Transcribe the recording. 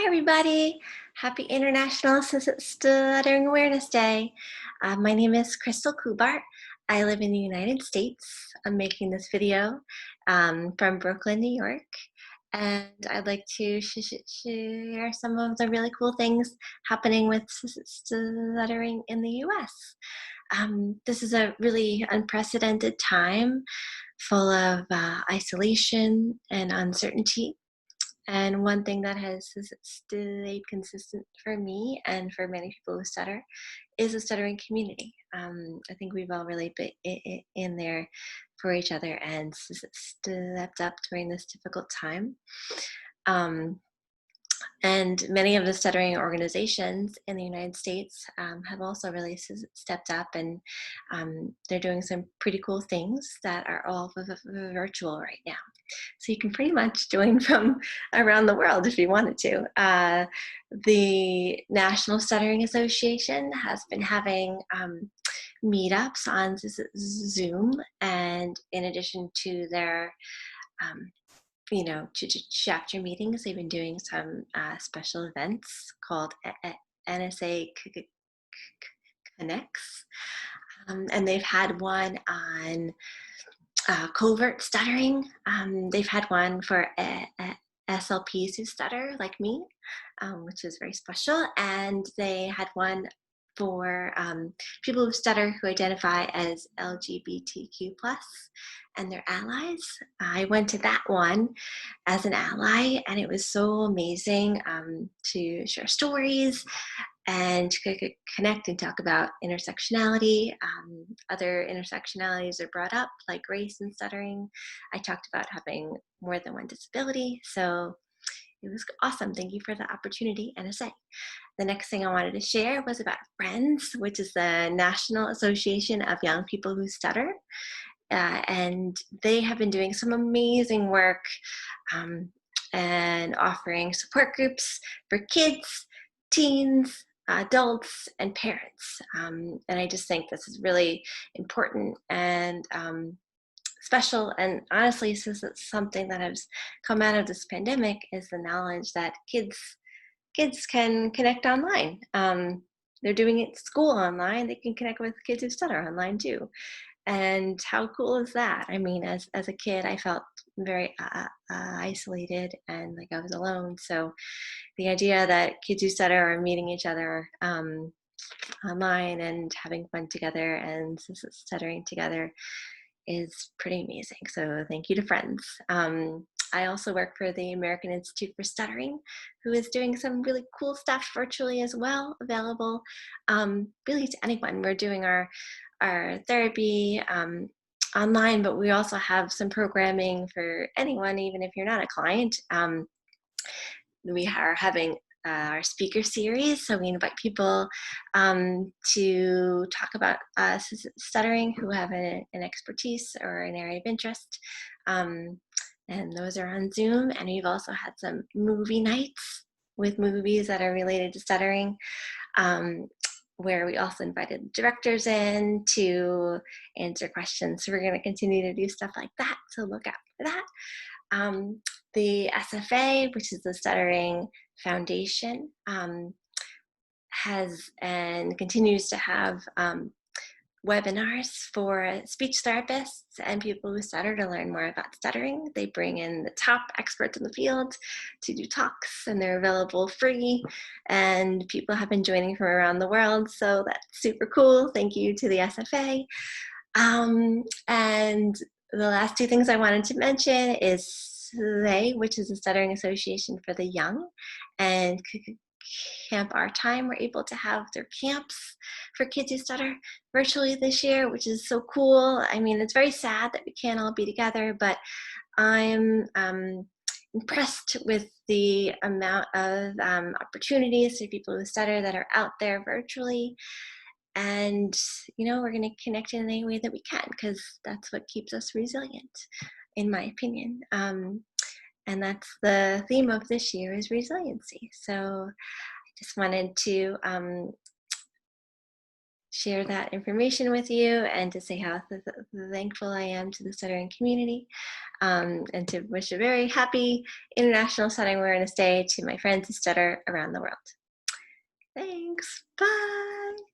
Hi, everybody. Happy International Stuttering Awareness Day. My name is Kristal Kubart. I live in the United States. I'm making this video from Brooklyn, New York. And I'd like to share some of the really cool things happening with stuttering in the US. This is a really unprecedented time full of isolation and uncertainty. And one thing that has stayed consistent for me and for many people who stutter is the stuttering community. I think we've all really been in there for each other and stepped up during this difficult time. Um, and many of the stuttering organizations in the United States have also really stepped up, and they're doing some pretty cool things that are all virtual right now. So you can pretty much join from around the world if you wanted to. The National Stuttering Association has been having meetups on Zoom, and in addition to their um, chapter meetings, they've been doing some special events called NSA Connects, and they've had one on covert stuttering. They've had one for SLPs who stutter, like me, which is very special. And they had one for people who stutter who identify as LGBTQ plus and their allies. I went to that one as an ally, and it was so amazing to share stories and to connect and talk about intersectionality. Other intersectionalities are brought up, like race and stuttering. I talked about having more than one disability, so it was awesome. Thank you for the opportunity, NSA. The next thing I wanted to share was about Friends, which is the National Association of Young People Who Stutter. And they have been doing some amazing work and offering support groups for kids, teens, adults, and parents. And I just think this is really important and special. And honestly, since it's something that has come out of this pandemic, is the knowledge that kids can connect online. They're doing it at school online. They can connect with kids who stutter online too. And how cool is that? I mean, as a kid, I felt very isolated and like I was alone. So the idea that kids who stutter are meeting each other online and having fun together and stuttering together is pretty amazing. So thank you to Friends. I also work for the American Institute for Stuttering, who is doing some really cool stuff virtually as well, available really to anyone. We're doing our therapy online, but we also have some programming for anyone, even if you're not a client. We are having our speaker series, so we invite people to talk about stuttering who have an expertise or an area of interest. And those are on Zoom. And we've also had some movie nights with movies that are related to stuttering, where we also invited directors in to answer questions. So we're going to continue to do stuff like that, so look out for that. The SFA, which is the Stuttering Foundation, has and continues to have webinars for speech therapists and people who stutter to learn more about stuttering. They bring in the top experts in the field to do talks, and they're available free, and people have been joining from around the world, so that's super cool. Thank you to the SFA. And the last two things I wanted to mention is SLAY, which is the Stuttering Association for the Young, and Camp Our Time. We're able to have their camps for kids who stutter virtually this year, which is so cool. I mean, it's very sad that we can't all be together, but I'm impressed with the amount of opportunities for people who stutter that are out there virtually. And, we're going to connect in any way that we can, because that's what keeps us resilient, in my opinion. And that's the theme of this year, is resiliency. So I just wanted to share that information with you and to say how thankful I am to the stuttering community, and to wish a very happy International Stuttering Awareness Day to my friends who stutter around the world. Thanks. Bye.